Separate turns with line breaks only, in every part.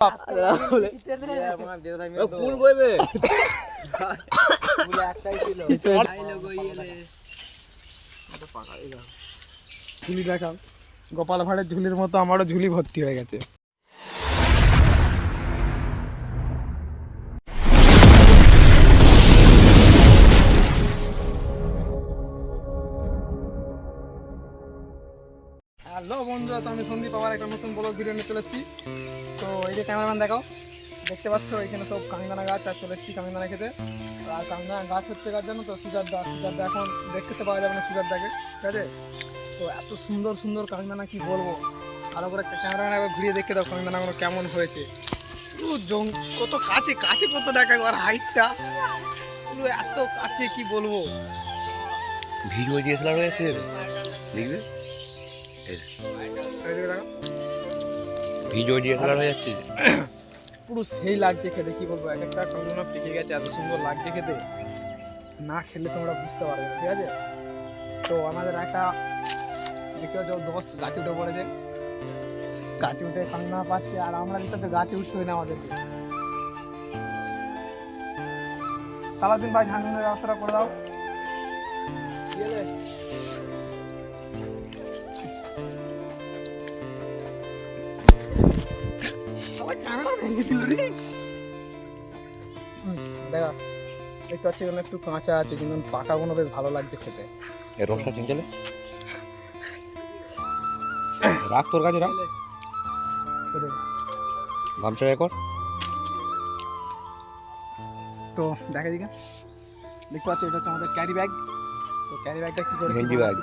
ফুল বইবে
ঝুলি দেখাও, গোপাল ভাঁড়ের ঝুলির মতো আমারও ঝুলি ভর্তি হয়ে গেছে। হ্যালো বন্ধুরা, তো আমি সন্দীপ আবার একটা নতুন ব্লগ ভিডিও নিয়ে চলে এসেছি। তো এই যে ক্যামেরাম্যান দেখাও, দেখতে পাচ্ছ এখানে সব কামিদানা গাছ, আর চলে এসেছি কামিদানা খেতে। আর কামিদানা গাছ হচ্ছে গাছ জানো তো, সুজারদা এখন দেখতে পাওয়া যাবে না সুজারদাকে, ঠিক আছে? তো এত সুন্দর সুন্দর কামিদানা কি বলবো, ভালো করে ক্যামেরাম্যান একবার ঘুরিয়ে দেখে দাও কামিদানাগুলো কেমন হয়েছে। কত কাছে কাছে কত টাকা আর হাইটটা পুরো এত কাছে কি বলবো।
ভিডিও ডিএসএলআর হয়েছে দেখবে, ভিডিও ডিএসএলআর হয়ে যাচ্ছে
পুরো সেই লাগছে খেতে, কি বলবো, এক একটা কামিদানা পেকে গেছে, এত সুন্দর লাগছে খেতে, না খেলে তোমরা বুঝতে পারবে না, ঠিক আছে? তো আমাদের একটা দোস্ত গাছে উঠে পড়েছে, গাছে উঠে কান্না পাচ্ছে, আর আমরা তো গাছে উঠতে হয় না আমাদেরকে। সারাদিন ভাই ঝান্ডার ব্যবস্থাটা করে দাও। দেখা দেখতে পাচ্ছি একটু কাঁচা আছে, কিন্তু পাকাগুলো বেশ ভালো লাগছে খেতে।
রসটা চিনচলে রাখ, তোর কাছে রাখ, গামছা কর।
তো দেখা দিকে দেখতে পাচ্ছ, এটা হচ্ছে আমাদের ক্যারি ব্যাগ। তো ক্যারি ব্যাগটা কি করে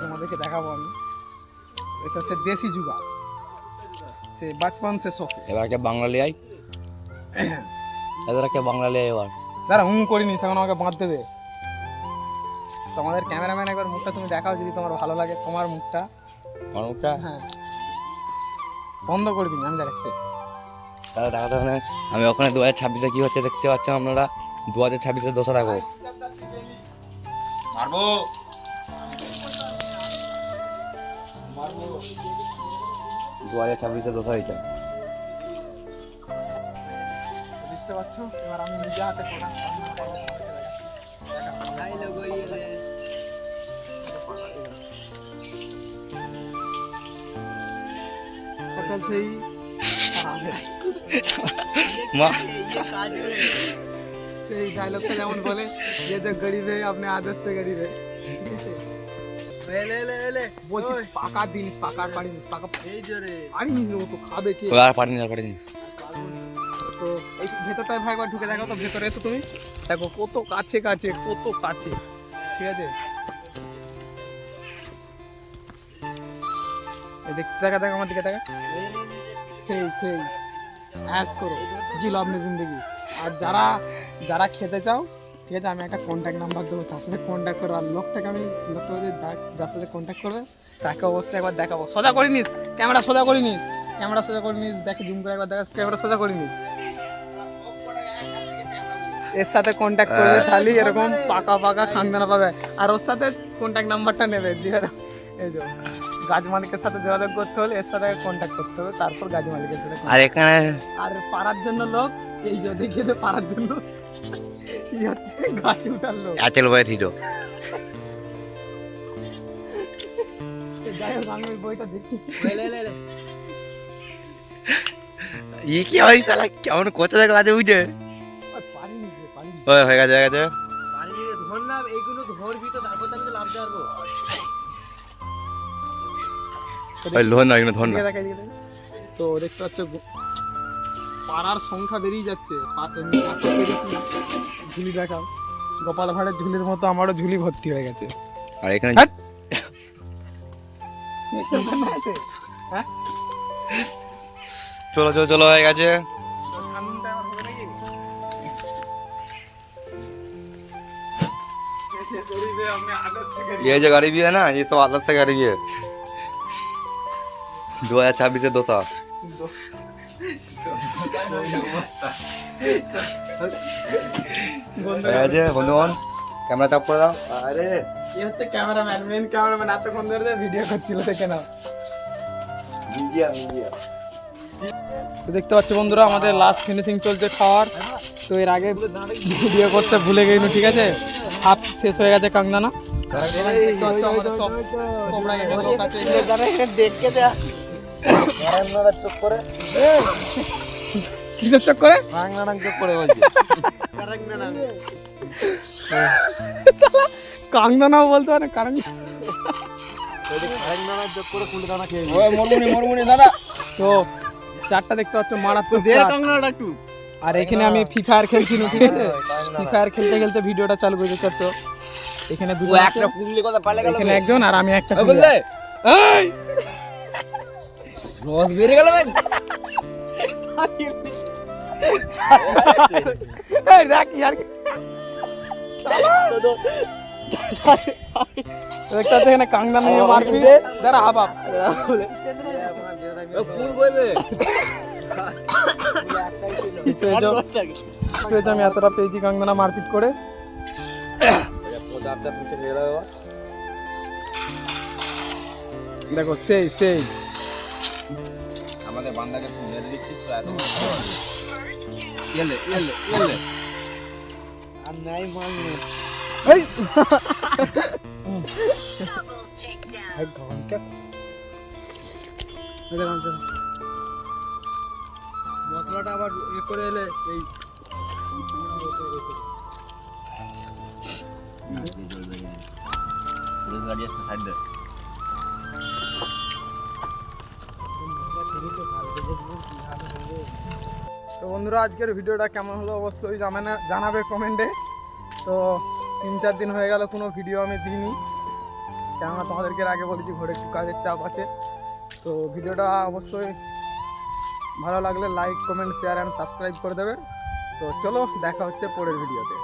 তোমাদেরকে দেখাবো আমি। এটা হচ্ছে দেশি জুগাড়, সে বাচপন সে শখে।
এবার কে বাংলা লে আই, এবার কে বাংলা লে আই, এবার
দাঁড়া করিনি, এখন আমাকে বাঁধতে দে। তোমাদের ক্যামেরাম্যান একবার মুখটা তুমি দেখাও, যদি তোমার ভালো লাগে তোমার মুখটা।
আমার মুখটা
হ্যাঁ বন্ধ করে দিন, আমি দেখাচ্ছি।
তাহলে দেখাতে হবে। আমি ওখানে 2026-এ কি হচ্ছে দেখতে পাচ্ছেন আপনারা। 2026-এর দোষা রাখো মারবো 2026-এর দোষা এটা
দেখতে পাচ্ছ। এবার আমি নিজে হাতে সকাল সেই সেই ডায়লগটা যেমন বলে, যে যে গরিব है अपने आदत से गरीब है। বলছি পাকা জিনিস, পাকা পানি পাকা এই জোরে পানি নিস, ও তো খাবে কে?
আর পানি না পানি।
তো এই ভেতরটায় ভাই একবার ঢুকে দেখো তো, ভেতরে এসো তুমি, দেখো কত কাছে কাছে কত কাছে, ঠিক আছে? দেখতে দেখা দেখা আমার দিকে দেখা, সেই সেই অ্যাশ করো জি লাভ নে জিন্দগি। আর যারা যারা খেতে চাও, ঠিক আছে, আমি একটা কন্ট্যাক্ট নাম্বার দেবো, তার সাথে কন্ট্যাক্ট করো। আর লোকটাকে যার সাথে কন্ট্যাক্ট করবে তাকে অবশ্যই একবার দেখাবো। সোজা করে নিস ক্যামেরা, সোজা করে নিস ক্যামেরা, সোজা করে নিস, দেখে জুম করে একবার দেখা, ক্যামেরা সোজা করে নিস। এর সাথে কন্ট্যাক্ট করবে, খালি এরকম পাকা পাকা খানদানা পাবে। আর ওর সাথে কন্ট্যাক্ট নাম্বারটা নেবে, যে এই যে গাছ মালিকের সাথে যোগাযোগ করতে হলে এর সাথে কন্ট্যাক্ট করতে হবে, তারপর গাছ মালিকের সাথে।
আর এখানে
আর পাড়ার জন্য লোক, এই যে দেখিয়ে দে পাড়ার জন্য কি হচ্ছে, গাছে উঠার লোক
আচল ভাই হিরো।
যাই হোক, আমি ওই বইটা দেখি।
ই কি হয় শালা, কেমন কোচা দেখো কাজে উঠে
পানি নিচে পানি
হয়ে গেছে হয়ে গেছে।
পানি নিয়ে ধর না, এইগুলো ধরবি তো, তারপর আমি তো লাভতে পারবো।
লোন না ধর না।
তো দেখতে পাচ্ছ পাড়ার সংখ্যা বেরিয়ে যাচ্ছে, ঝুলি দেখাও, গোপাল ভাঁড়ের ঝুলির মতো আমারও ঝুলি ভর্তি হয়ে গেছে।
আর এখানে চলো চলো চলো হয়ে গেছে। ये जो गाड़ी भी है ना, ये सब आदत से गाड़ी भी है। 2026-এর দোষা। বন্ধুগণ ক্যামেরা চাপ করে দাও। আরে
কি হচ্ছে ক্যামেরাম্যান, মেন ক্যামেরাম্যান এতক্ষণ ধরে ভিডিও করছিল, দেখে নাও।
মিডিয়া মিডিয়া
তো দেখতে পাচ্ছ বন্ধুরা আমাদের লাস্ট ফিনিশিং চলছে খাওয়ার। তো এর আগে ভিডিও করতে ভুলে গেইনি, ঠিক আছে, হাফ শেষ হয়ে গেছে কাংদানা। দেখতে পাচ্ছ আমাদের সব কোবরা গেটের লোক আছে কিসের চোখ করে কাংদানাও বলতে পারে কারণ তো চারটা দেখতে পাচ্ছ মারাত্মক চার। আর এখানে আমি ফ্রি ফায়ার খেলছি না, ঠিক আছে, ফ্রি ফায়ার খেলতে খেলতে ভিডিওটা চালু করে চাচ্ছ। এখানে দুজন আছে, এখানে একজন আর আমি একটা এই
রস বেরিয়ে গেল ভাই।
এই দেখ यार দেখতে পাচ্ছ এখানে কাংদানা নিয়ে মারপিট। দাঁড়া হাফ হাফ
ফুল বইবে
আমি এতটা পেয়েছি কাংদানা মারপিট করে। দেখো সেই সেই
আমাদের বান্দাকে মেরে দিচ্ছিস তো এত এলে এলে এলে আর নাই মারলে
এই মশলাটা আবার এ করে এলে এই
গাড়ি আসতে সাইড দে।
তো বন্ধুরা আজকের ভিডিওটা কেমন হলো অবশ্যই জানাবে কমেন্টে। তো 3-4 দিন হয়ে গেল কোনো ভিডিও আমি দিইনি, কেননা তোমাদেরকে আগে বলেছি ঘরে একটু কাজের চাপ আছে। তো ভিডিওটা অবশ্যই ভালো লাগলে like comment share and subscribe করে দেবে। তো চলো দেখা হচ্ছে পরের ভিডিওতে।